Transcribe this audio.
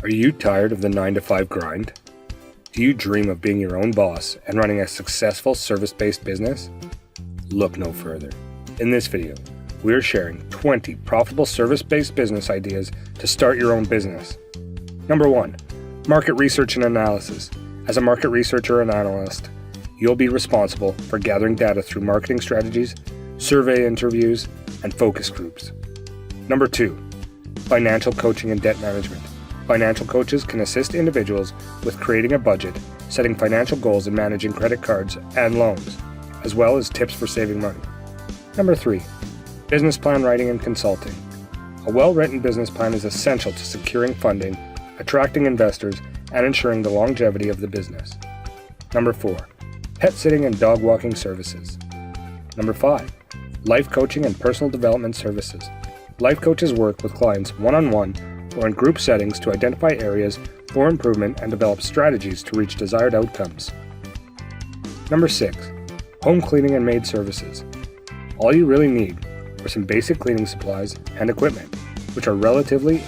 Are you tired of the 9-to-5 grind? Do you dream of being your own boss and running a successful service-based business? Look no further. In this video, we are sharing 20 profitable service-based business ideas to start your own business. Number 1, market research and analysis. As a market researcher and analyst, you'll be responsible for gathering data through marketing strategies, survey interviews, and focus groups. Number 2, financial coaching and debt management. Financial coaches can assist individuals with creating a budget, setting financial goals, and managing credit cards and loans, as well as tips for saving money. Number 3, business plan writing and consulting. A well-written business plan is essential to securing funding, attracting investors, and ensuring the longevity of the business. Number 4, pet sitting and dog walking services. Number 5, life coaching and personal development services. Life coaches work with clients one-on-one or in group settings to identify areas for improvement and develop strategies to reach desired outcomes. Number 6, home cleaning and maid services. All you really need are some basic cleaning supplies and equipment, which are relatively